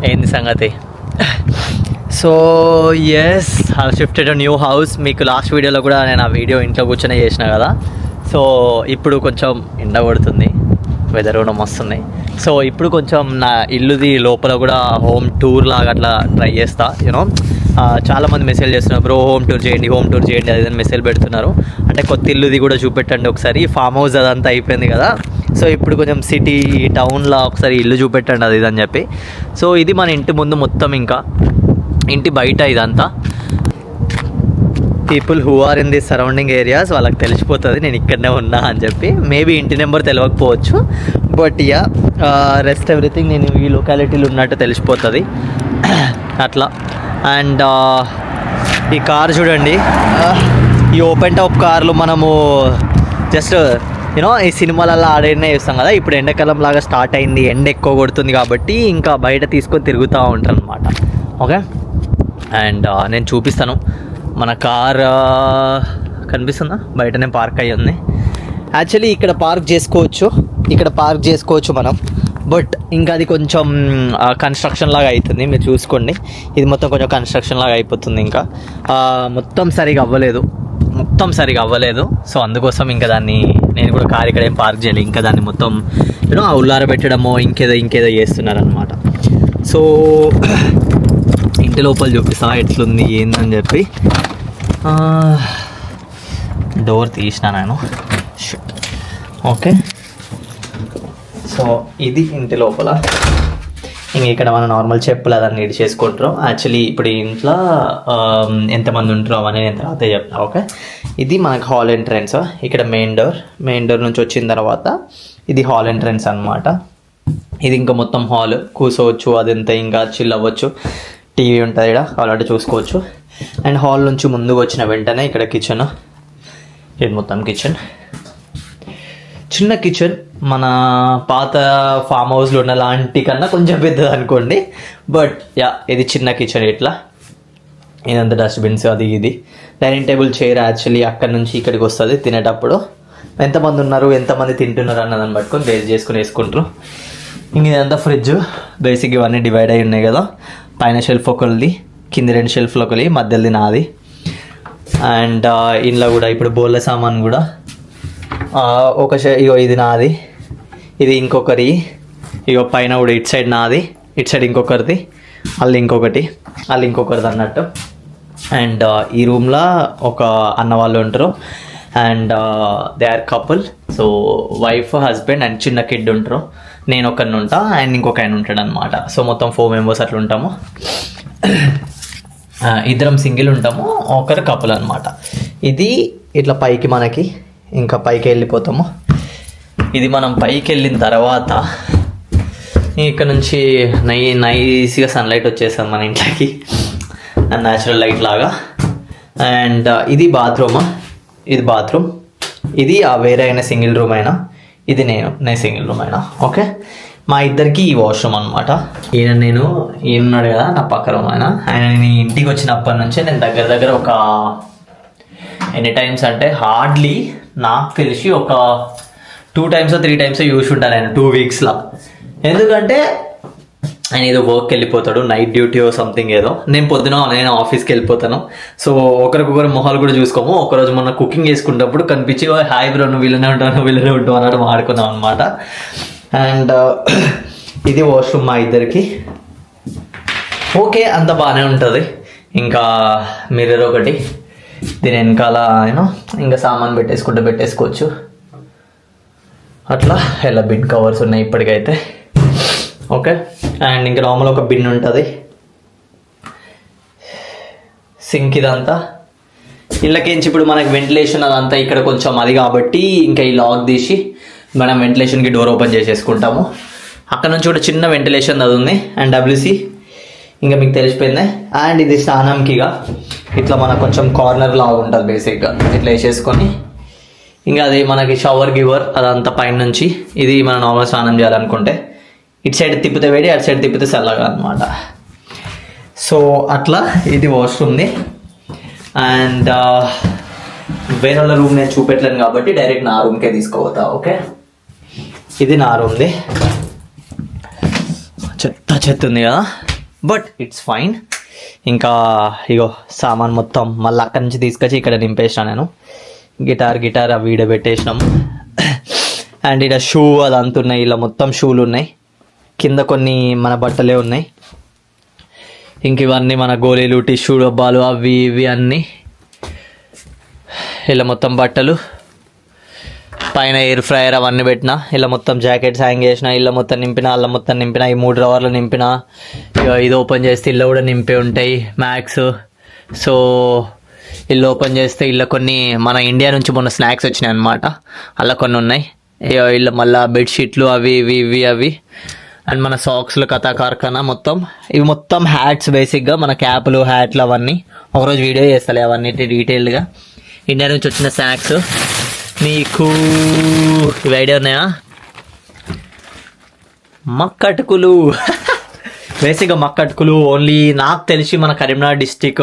ఏంది సంగతి? So yes I shifted new house. మీకు లాస్ట్ వీడియోలో కూడా నేను ఆ వీడియో ఇంట్లో కూర్చొని చేసిన కదా. సో ఇప్పుడు కొంచెం ఎండ కొడుతుంది, వెదర్ కూడా వస్తుంది. సో ఇప్పుడు కొంచెం నా ఇల్లుది లోపల కూడా హోమ్ టూర్ లాగా అట్లా ట్రై చేస్తా. యూనో చాలామంది మెసేజ్ చేస్తున్నారు, బ్రో హోమ్ టూర్ చేయండి అదే మెసేజ్ పెడుతున్నారు. అంటే కొత్త ఇల్లుది కూడా చూపెట్టండి ఒకసారి. ఫామ్ హౌస్ అదంతా అయిపోయింది కదా. సో ఇప్పుడు కొంచెం సిటీ టౌన్లో ఒకసారి ఇల్లు చూపెట్టండి అది అని చెప్పి. సో ఇది మన ఇంటి ముందు మొత్తం, ఇంకా ఇంటి బయట ఇదంతా. People who are in the surrounding areas వాళ్ళకి తెలిసిపోతుంది నేను ఇక్కడనే ఉన్నా అని చెప్పి. మేబీ ఇంటి నెంబర్ తెలియకపోవచ్చు, బట్ యా రెస్ట్ ఎవ్రీథింగ్ నేను ఈ లొకాలిటీలో ఉన్నట్టు తెలిసిపోతుంది అట్లా. అండ్ ఈ కార్ చూడండి, ఈ ఓపెన్ టాప్ కార్లు మనము జస్ట్ యూనో ఈ సినిమాలలో ఆడైనా చూస్తాం కదా. ఇప్పుడు ఎండాకాలం లాగా స్టార్ట్ అయింది, ఎండ ఎక్కువ కొడుతుంది కాబట్టి ఇంకా బయట తీసుకొని తిరుగుతూ ఉంటాను అనమాట. ఓకే, అండ్ నేను చూపిస్తాను. మన కార్ కనిపిస్తుందా? బయటనే పార్క్ అయ్యి ఉంది. యాక్చువల్లీ ఇక్కడ పార్క్ చేసుకోవచ్చు మనం, బట్ ఇంకా అది కొంచెం కన్స్ట్రక్షన్ లాగా అవుతుంది. మీరు చూసుకోండి, ఇది మొత్తం కొంచెం కన్స్ట్రక్షన్ లాగా అయిపోతుంది. ఇంకా మొత్తం సరిగా అవ్వలేదు. సో అందుకోసం ఇంకా దాన్ని నేను కూడా కార్ ఇక్కడ ఏం పార్క్ చేయాలి. ఇంకా దాన్ని మొత్తం యూనో ఉల్లార పెట్టడమో ఇంకేదో చేస్తున్నారనమాట. సో ఇంటి లోపల చూపిస్తా ఎట్లుంది ఏందని చెప్పి. డోర్ తీసిన నేను. ఓకే, సో ఇది ఇంటి లోపల. ఇంక ఇక్కడ మనం నార్మల్ చెప్పులు అదన్నీ ఇడి చేసుకుంటారు. యాక్చువల్లీ ఇప్పుడు ఇంట్లో ఎంతమంది ఉంటారో అవన్నీ నేను తర్వాత చెప్తా. ఓకే, ఇది మనకు హాల్ ఎంట్రన్స్. ఇక్కడ మెయిన్ డోర్ నుంచి వచ్చిన తర్వాత ఇది హాల్ ఎంట్రన్స్ అనమాట. ఇది ఇంకా మొత్తం హాల్, కూర్చోవచ్చు, అదంతా ఇంకా చిల్ అవ్వచ్చు. టీవీ ఉంటుంది ఇక్కడ, అలాంటి చూసుకోవచ్చు. అండ్ హాల్ నుంచి ముందుకు వచ్చిన వెంటనే ఇక్కడ కిచెన్. ఇది మొత్తం కిచెన్, చిన్న కిచెన్. మన పాత ఫామ్ హౌస్లో ఉన్న లాంటి కన్నా కొంచెం పెద్దది అనుకోండి, బట్ యా ఇది చిన్న కిచెన్. ఇట్లా ఇదంతా డస్ట్బిన్స్ అది ఇది. డైనింగ్ టేబుల్ చైర్ యాక్చువల్లీ అక్కడి నుంచి ఇక్కడికి వస్తుంది. తినేటప్పుడు ఎంతమంది ఉన్నారు ఎంతమంది తింటున్నారు అన్నదాన్ని పట్టుకొని బేస్ చేసుకుని వేసుకుంటారు. ఇంక ఇదంతా ఫ్రిడ్జ్. బేసిక్ ఇవన్నీ డివైడ్ అయి ఉన్నాయి కదా. పైన షెల్ఫ్ ఒకరిది, కింది 2 షెల్ఫ్లు ఒకరి, మధ్యది నాది. అండ్ ఇంట్లో కూడా ఇప్పుడు బోళ్ళ సామాన్ కూడా ఇగో ఇది నాది, ఇది ఇంకొకరి. ఇగో పైన కూడా ఇటు సైడ్ నాది, ఇటు సైడ్ ఇంకొకరిది, అల్లి ఇంకొకరిది అన్నట్టు. అండ్ ఈ రూమ్లో ఒక అన్న వాళ్ళు ఉంటారు. And they are couple. So wife husband and చిన్న కిడ్ ఉంటారు. నేను ఒకరిని ఉంటా అండ్ ఇంకొక ఆయన ఉంటాడు అనమాట. సో మొత్తం 4 మెంబర్స్ అట్లా ఉంటాము. ఇద్దరం సింగిల్ ఉంటాము, ఒకరు కపుల్ అనమాట. ఇది ఇట్లా పైకి మనకి ఇంకా పైకి వెళ్ళిపోతాము. ఇది మనం పైకి వెళ్ళిన తర్వాత ఇక్కడ నుంచి నైస్గా సన్లైట్ వచ్చేస్తుంది మన ఇంట్లోకి, న్యాచురల్ లైట్ లాగా. అండ్ ఇది బాత్రూమ్. ఇది వేరే అయినా సింగిల్ రూమ్ అయినా, ఇది నేను సింగిల్ రూమ్ అయినా. ఓకే, మా ఇద్దరికి ఈ వాష్రూమ్ అనమాట. ఈయనున్నాడు కదా నా పక్క రూమ్ ఆయన నేను ఇంటికి వచ్చినప్పటి నుంచే నేను దగ్గర ఒక ఎన్ని టైమ్స్ అంటే హార్డ్లీ నాకు తెలిసి ఒక 2 times 3 times చూసి ఉంటాను నేను 2 weeksలో. ఎందుకంటే ఆయన ఏదో వర్క్కి వెళ్ళిపోతాడు, నైట్ డ్యూటీ సంథింగ్ ఏదో. నేను ఆఫీస్కి వెళ్ళిపోతాను. సో ఒకరికొకరు మొహాలు కూడా చూసుకోము. ఒకరోజు మొన్న కుకింగ్ చేసుకున్నప్పుడు కనిపించి హాయ్ బ్రో నువ్వు వీళ్ళనే ఉంటావు అన్నట్టు మాట్లాడుకున్నాం అనమాట. అండ్ ఇది వాష్రూమ్ మా ఇద్దరికి. ఓకే, అంత బాగానే ఉంటుంది. ఇంకా మిర్రర్ ఒకటి, దీని వెనకాల ఇంకా సామాన్ పెట్టేసుకోవచ్చు అట్లా. ఎలా బిన్ కవర్స్ ఉన్నాయి ఇప్పటికైతే. ఓకే, అండ్ ఇంకా నార్మల్ ఒక బిన్ ఉంటుంది. సింక్ ఇదంతా. ఇళ్ళకించి ఇప్పుడు మనకి వెంటిలేషన్ అదంతా ఇక్కడ కొంచెం అది కాబట్టి ఇంకా ఈ లాక్ తీసి మనం వెంటిలేషన్కి డోర్ ఓపెన్ చేసేసుకుంటాము. అక్కడ నుంచి కూడా చిన్న వెంటిలేషన్ అది ఉంది. అండ్ WC ఇంకా మీకు తెలిసిపోయింది. అండ్ ఇది స్నానంకిగా ఇట్లా మనకు కొంచెం కార్నర్ లాగా ఉంటుంది బేసిక్గా. ఇట్లా వేసేసుకొని ఇంకా అది మనకి షవర్ గివర్ అదంతా పైన నుంచి. ఇది మనం నార్మల్ స్నానం చేయాలనుకుంటే ఇటు సైడ్ తిప్పితే వేడి, అటు సైడ్ తిప్పితే చల్లగా అనమాట. సో అట్లా ఇది వాష్రూమ్ది. అండ్ వేరే వాళ్ళ రూమ్ నేను చూపెట్టలేను కాబట్టి డైరెక్ట్ నా రూమ్కే తీసుకోపోతా. ఓకే, ఇది నా రూమ్ది. చెత్త ఉంది కదా, బట్ ఇట్స్ ఫైన్. ఇంకా ఇగో సామాన్ మొత్తం మళ్ళీ అక్కడి నుంచి తీసుకొచ్చి ఇక్కడ నింపేసిన నేను. గిటార్ అవి ఈడ పెట్టేసినాము. అండ్ ఇక్కడ షూ అదంతా ఉన్నాయి, ఇలా మొత్తం షూలు ఉన్నాయి. కింద కొన్ని మన బట్టలే ఉన్నాయి. ఇంక ఇవన్నీ మన గోళీలు, టిష్యూ డబ్బాలు, అవి ఇవి అన్నీ. ఇలా మొత్తం బట్టలు, పైన ఎయిర్ ఫ్రైయర్ అవన్నీ పెట్టిన. ఇలా మొత్తం జాకెట్స్ హ్యాంగ్ చేసిన, ఇలా మొత్తం నింపిన, అల్ల మొత్తం నింపిన, ఈ 3 డ్రావర్లు నింపిన. ఇది ఓపెన్ చేస్తే ఇల్లు కూడా నింపి ఉంటాయి మ్యాక్స్. సో ఇల్లు ఓపెన్ చేస్తే ఇలా కొన్ని మన ఇండియా నుంచి మొన్న స్నాక్స్ వచ్చినాయి అనమాట, అలా కొన్ని ఉన్నాయి. ఇలా మళ్ళీ బెడ్షీట్లు అవి ఇవి. అండ్ మన సాక్స్లు, కథా కార్ఖానా మొత్తం. ఇవి మొత్తం హ్యాట్స్, బేసిక్గా మన క్యాప్లు, హ్యాట్లు అవన్నీ ఒకరోజు వీడియో చేస్తాలే అవన్నీ డీటెయిల్డ్గా. ఇండియా నుంచి వచ్చిన స్నాక్స్ మీకు ఇవి ఐడియా ఉన్నాయా? మక్కటుకులు. బేసిక్గా మక్కటుకులు ఓన్లీ నాకు తెలిసి మన Karimnagar district,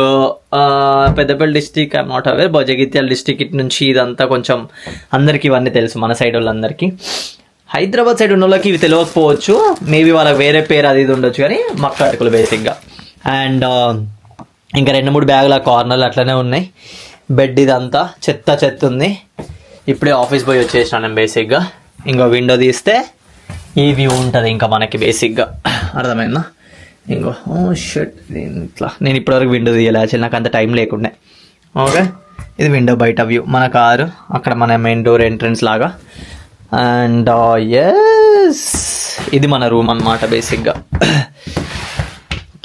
Peddapalli district, I'm not aware, Jagtial district ఇటు నుంచి ఇదంతా కొంచెం అందరికీ ఇవన్నీ తెలుసు, మన సైడ్ వాళ్ళందరికీ. హైదరాబాద్ సైడ్ ఉన్న వాళ్ళకి ఇవి తెలియకపోవచ్చు, మేబీ వాళ్ళకి వేరే పేరు అది ఇది ఉండొచ్చు, కానీ మక్కటుకులు బేసిక్గా. అండ్ ఇంకా 2-3 బ్యాగుల కార్నర్లు అట్లనే ఉన్నాయి. బెడ్ ఇదంతా చెత్త ఉంది. ఇప్పుడే ఆఫీస్ పోయి వచ్చేసినా నేను బేసిక్గా. ఇంకో విండో తీస్తే ఈ వ్యూ ఉంటుంది ఇంకా మనకి బేసిక్గా, అర్థమైందా? ఇంకో షర్ట్ ఇట్లా. నేను ఇప్పటివరకు విండో తీయాలి, యాక్చువల్లీ నాకు అంత టైం లేకుండే. ఓకే, ఇది విండో బయట వ్యూ, మన కారు అక్కడ మన మెయిన్ డోర్ ఎంట్రన్స్ లాగా. అండ్ ఎస్, ఇది మన రూమ్ అన్నమాట బేసిక్గా.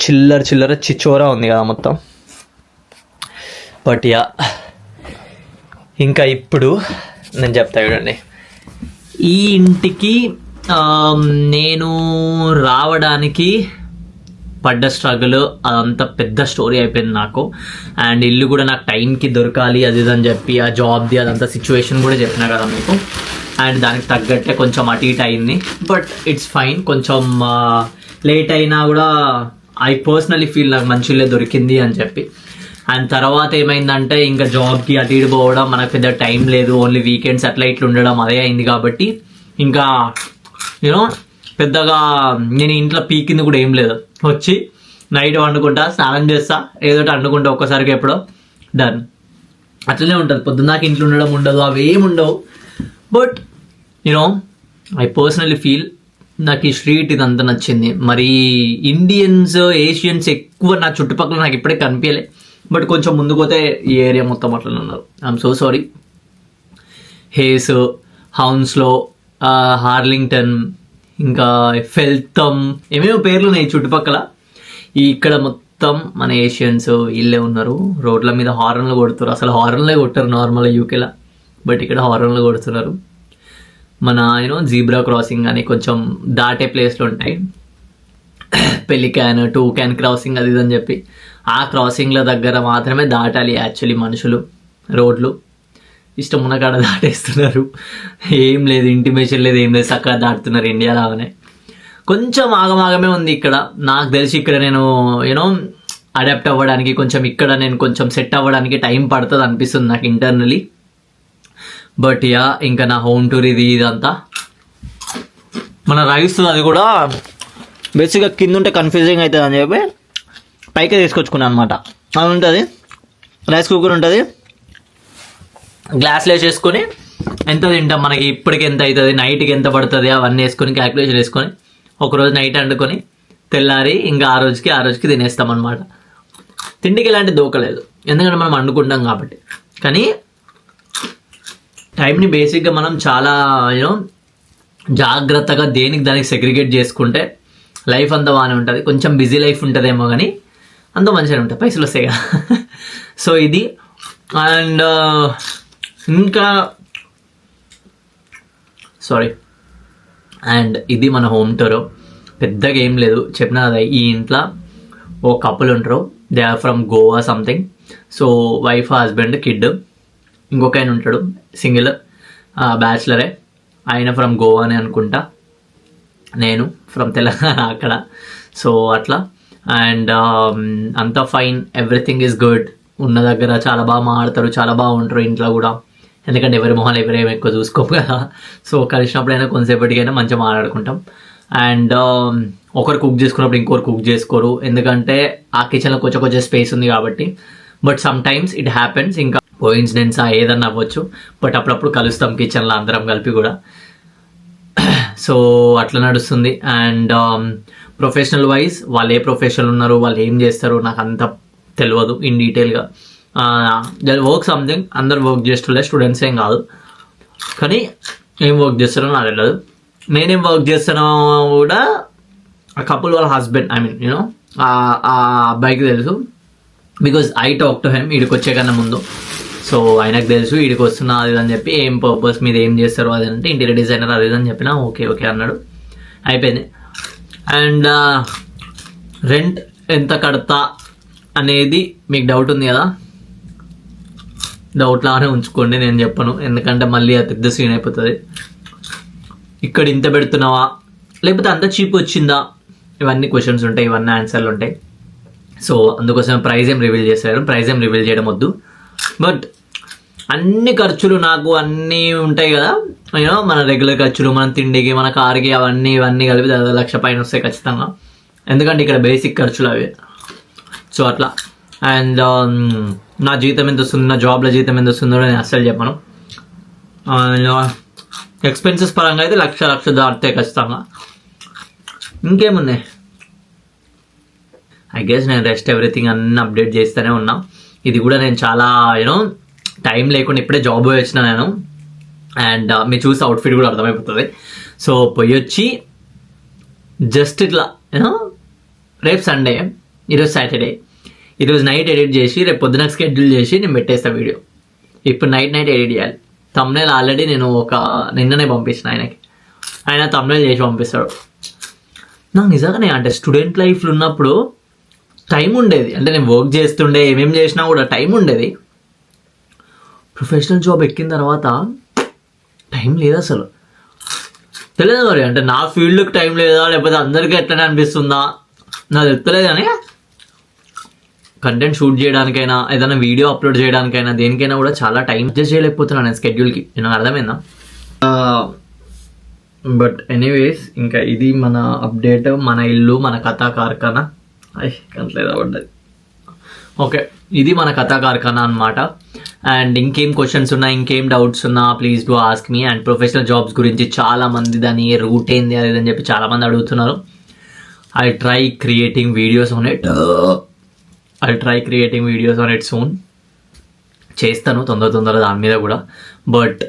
చిల్లర చిచ్చోరా ఉంది కదా మొత్తం. బట్ యా, ఇంకా ఇప్పుడు నేను చెప్తా చూడండి. ఈ ఇంటికి నేను రావడానికి పడ్డ స్ట్రగుల్ అదంతా పెద్ద స్టోరీ అయిపోయింది నాకు. అండ్ ఇల్లు కూడా నాకు టైంకి దొరకాలి అది ఇది అని చెప్పి, ఆ జాబ్ది అదంతా సిచ్యువేషన్ కూడా చెప్పినా కదా మీకు. అండ్ దానికి తగ్గట్టే కొంచెం అటు ఇటు అయింది. But it's fine. కొంచెం లేట్ అయినా కూడా ఐ పర్సనలీ ఫీల్ నాకు మంచి ఇల్లే దొరికింది అని చెప్పి. అండ్ తర్వాత ఏమైందంటే ఇంకా జాబ్కి అటు ఇటు పోవడం, మనకు పెద్ద టైం లేదు, ఓన్లీ వీకెండ్స్ అట్లా ఇట్లా ఉండడం అదే అయింది. కాబట్టి ఇంకా యూనో పెద్దగా నేను ఇంట్లో పీకింది కూడా ఏం లేదు. వచ్చి నైట్ వండుకుంటా, స్నానం చేస్తా, ఏదో వండుకుంటా ఒక్కసారికి ఎప్పుడో డన్. అట్లనే ఉంటుంది. పొద్దున్నాక ఇంట్లో ఉండడం ఉండదు, అవి ఏమి ఉండవు. But you know I personally feel నాకు ఈ స్ట్రీట్ ఇదంతా నచ్చింది. మరి ఇండియన్స్, ఏషియన్స్ ఎక్కువ నా చుట్టుపక్కల నాకు ఇప్పుడే కనిపించలే. బట్ కొంచెం ముందుకు పోతే ఈ ఏరియా మొత్తం అట్లనే ఉన్నారు. I'm so sorry. Hayes, Hounslow, Harlington, ఇంకా ఫెల్తమ్, ఏమేమో పేర్లు ఉన్నాయి చుట్టుపక్కల. ఇక్కడ మొత్తం మన ఏషియన్స్ వీళ్ళే ఉన్నారు. రోడ్ల మీద హారన్లు కొడుతున్నారు. అసలు హారన్లే కొట్టారు నార్మల్గా యూకేలో, బట్ ఇక్కడ హారన్లు కొడుతున్నారు. మన జీబ్రా క్రాసింగ్ అని కొంచెం దాటే ప్లేస్లు ఉంటాయి, పెళ్లిక్యాన్, 2 క్యాన్ క్రాసింగ్ అది ఇదని చెప్పి. ఆ క్రాసింగ్ల దగ్గర మాత్రమే దాటాలి యాక్చువల్లీ మనుషులు. రోడ్లు ఇష్టం ఉన్న కాడ దాటేస్తున్నారు. ఏం లేదు, ఇంటిమేషన్ లేదు, ఏం లేదు, చక్కగా దాటుతున్నారు ఇండియా లాగానే. కొంచెం ఆగమాగమే ఉంది ఇక్కడ నాకు తెలిసి. ఇక్కడ నేను అడాప్ట్ అవ్వడానికి కొంచెం, ఇక్కడ నేను కొంచెం సెట్ అవ్వడానికి టైం పడుతుంది అనిపిస్తుంది నాకు ఇంటర్నలీ. బట్ యా, ఇంకా నా హోమ్ టూర్ ఇదంతా. మన రైస్ అది కూడా బేసిక్గా కింద ఉంటే కన్ఫ్యూజింగ్ అవుతుంది అని చెప్పి పైకే తీసుకొచ్చుకున్నాను అనమాట. అది ఉంటుంది, రైస్ కుక్కర్ ఉంటుంది, గ్లాస్లో వేసేసుకొని ఎంత తింటాం, మనకి ఇప్పటికి ఎంత అవుతుంది, నైట్కి ఎంత పడుతుంది అవన్నీ వేసుకొని క్యాల్కులేషన్ వేసుకొని ఒకరోజు నైట్ వండుకొని తెల్లారి ఇంకా ఆ రోజుకి తినేస్తాం అనమాట. తిండికి ఎలాంటి దోకలేదు, ఎందుకంటే మనం వండుకుంటాం కాబట్టి. కానీ టైంని బేసిక్గా మనం చాలా జాగ్రత్తగా దేనికి దానికి సెగ్రిగేట్ చేసుకుంటే లైఫ్ అంతా బాగానే ఉంటుంది. కొంచెం బిజీ లైఫ్ ఉంటుందేమో కానీ అంత మంచిగా ఉంటుంది, పైసలు వస్తాయి కదా. సో ఇది. అండ్ ఇంకా ఇది మన హోమ్ టూర్. పెద్దగా ఏం లేదు, చెప్పినా కదా. ఈ ఇంట్లో ఓ కపుల్ ఉంటారు, they are from Goa something. So wife, husband, kid, ఇంకొక ఆయన ఉంటాడు సింగిల్ బ్యాచులరే, ఆయన ఫ్రమ్ గోవానే అనుకుంటా, నేను ఫ్రమ్ తెలంగాణ అక్కడ. సో అట్లా. అండ్ అంతా ఫైన్, ఎవ్రీథింగ్ ఈజ్ గుడ్. ఉన్న దగ్గర చాలా బాగా మాట్లాడతారు, చాలా బాగా ఉంటారు ఇంట్లో కూడా. ఎందుకంటే ఎవరి మొహాలు ఎవరేమో ఎక్కువ చూసుకోము కదా. సో కలిసినప్పుడైనా కొంతసేపటికైనా మంచిగా మాట్లాడుకుంటాం. అండ్ ఒకరు కుక్ చేసుకున్నప్పుడు ఇంకొకరు కుక్ చేసుకోరు, ఎందుకంటే ఆ కిచెన్లో కొంచెం స్పేస్ ఉంది కాబట్టి. But some times it happens, ఇంకా కోఇన్సిడెన్స్ ఏదన్నా అవ్వచ్చు. బట్ అప్పుడప్పుడు కలుస్తాం కిచెన్లో అందరం కలిపి కూడా. సో అట్లా నడుస్తుంది. అండ్ ప్రొఫెషనల్ వైజ్ వాళ్ళు ఏ ప్రొఫెషనల్ ఉన్నారు, వాళ్ళు ఏం చేస్తారు నాకు అంత తెలియదు ఇన్ డీటెయిల్గా. వర్క్ సంథింగ్, అందరు వర్క్ చేస్తుండే, స్టూడెంట్స్ ఏం కాదు, కానీ ఏం వర్క్ చేస్తారో నాకు తెలియదు. నేనేం వర్క్ చేస్తానో కూడా ఆ కపుల్ వాళ్ళ హస్బెండ్, ఐ మీన్ యూనో ఆ అబ్బాయికి తెలుసు, because I talk to him ఈడికి వచ్చే కన్నా ముందు. సో ఆయనకు తెలుసు ఈడికి వస్తున్నా అది అని చెప్పి, ఏం పర్పస్ మీద ఏం చేస్తారు అది అంటే ఇంటీరియర్ డిజైనర్ అది అని చెప్పినా ఓకే ఓకే అన్నాడు, అయిపోయింది. అండ్ రెంట్ ఎంత కడతా అనేది మీకు డౌట్ ఉంది కదా, డౌట్ లాగానే ఉంచుకోండి, నేను చెప్పను, ఎందుకంటే మళ్ళీ అది పెద్ద సీన్ అయిపోతుంది. ఇక్కడ ఇంత పెడుతున్నావా లేకపోతే అంత చీప్ వచ్చిందా, ఇవన్నీ క్వశ్చన్స్ ఉంటాయి, ఇవన్నీ ఆన్సర్లు ఉంటాయి. సో అందుకోసం ప్రైజ్ ఏం రివీల్ చేశారు, ప్రైజ్ ఏం రివీల్ చేయడం వద్దు. బట్ అన్ని ఖర్చులు నాకు అన్నీ ఉంటాయి కదా, యూనో మన రెగ్యులర్ ఖర్చులు, మన తిండికి, మన కార్కి, ఇవన్నీ కలిపి 1,00,000 పైన వస్తాయి ఖచ్చితంగా, ఎందుకంటే ఇక్కడ బేసిక్ ఖర్చులు అవి. సో అట్లా. అండ్ నా జీతం ఎంత వస్తుంది, నా జాబ్లో జీతం ఎంత వస్తుందో నేను అస్సలు చెప్పను. ఎక్స్పెన్సెస్ పరంగా అయితే 1,00,000 దాటుతాయి ఖచ్చితంగా. ఇంకేమున్నాయి, ఐ గెస్ నేను రెస్ట్ ఎవ్రీథింగ్ అన్నీ అప్డేట్ చేస్తూనే ఉన్నా. ఇది కూడా నేను చాలా యూనో టైం లేకుండా ఇప్పుడే జాబ్ పోయి వచ్చిన నేను. అండ్ మీరు చూసి అవుట్ఫిట్ కూడా అర్థమైపోతుంది. సో పోయి వచ్చి జస్ట్ ఇట్లా యూనో రేపు సండే, ఈరోజు సాటర్డే, ఈరోజు నైట్ ఎడిట్ చేసి రేపు పొద్దున స్కెడ్యూల్ చేసి నేను పెట్టేస్తాను వీడియో. ఇప్పుడు నైట్ ఎడిట్ చేయాలి. తమ్నైల్ ఆల్రెడీ నేను నిన్ననే పంపించిన ఆయనకి, ఆయన తమ్నైల్ చేసి పంపిస్తాడు. నాకు నిజంగానే అంటే స్టూడెంట్ లైఫ్లో ఉన్నప్పుడు టైం ఉండేది, అంటే నేను వర్క్ చేస్తుండే, ఏమేమి చేసినా కూడా టైం ఉండేది. ప్రొఫెషనల్ జాబ్ ఎక్కిన తర్వాత టైం లేదు అసలు, తెలియదు మరి, అంటే నా ఫీల్డ్కి టైం లేదా లేకపోతే అందరికీ ఎట్లనే అనిపిస్తుందా నాకు తెలుస్తలేదు. కానీ కంటెంట్ షూట్ చేయడానికైనా, ఏదైనా వీడియో అప్లోడ్ చేయడానికైనా, దేనికైనా కూడా చాలా టైం అడ్జస్ట్ చేయలేకపోతున్నాను నేను స్కెడ్యూల్కి, నాకు అర్థమైందా. బట్ ఎనీవేస్, ఇంకా ఇది మన అప్డేట్, మన ఇల్లు, మన కథా కార్ఖానా. కంట్లేదా పడ్డది. ఓకే, ఇది మన కథా కార్ఖానా అనమాట. అండ్ ఇంకేం క్వశ్చన్స్ ఉన్నా, ఇంకేం డౌట్స్ ఉన్నా please do ask me. And professional jobs గురించి చాలామంది దాని రూట్ ఏంది అది అని చెప్పి చాలామంది అడుగుతున్నారు. I try creating videos on it soon. చేస్తాను తొందర దాని మీద కూడా. But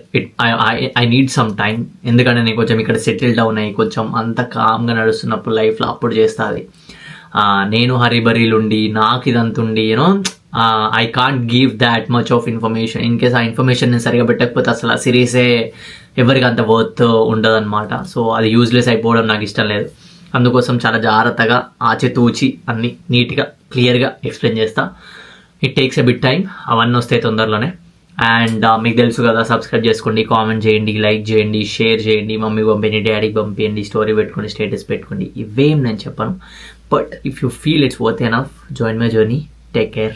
I need some time, ఎందుకంటే నేను కొంచెం ఇక్కడ సెటిల్ డౌన్ అయ్యి కొంచెం అంత కామ్గా నడుస్తున్నప్పుడు లైఫ్లో అప్పుడు చేస్తా అది. నేను హరిబరీలు ఉండి నాకు ఇదంతా ఉండి you know I can't give that much of information. In case ఆ ఇన్ఫర్మేషన్ నేను సరిగా పెట్టకపోతే అసలు ఆ సిరీసే ఎవరికి అంత వర్త్ ఉండదు అనమాట. సో అది యూజ్లెస్ అయిపోవడం నాకు ఇష్టం లేదు. అందుకోసం చాలా జాగ్రత్తగా ఆచితూచి అన్ని నీట్గా క్లియర్గా ఎక్స్ప్లెయిన్ చేస్తా. It takes a bit time, అవన్నీ వస్తాయి తొందరలోనే. అండ్ మీకు తెలుసు కదా, సబ్స్క్రైబ్ చేసుకోండి, కామెంట్ చేయండి, లైక్ చేయండి, షేర్ చేయండి, మమ్మీకి పంపించండి, డాడీకి పంపించండి, స్టోరీ పెట్టుకోండి, స్టేటస్ పెట్టుకోండి. ఇవేం నేను చెప్పను, but if you feel it's worth enough, join my journey. Take care.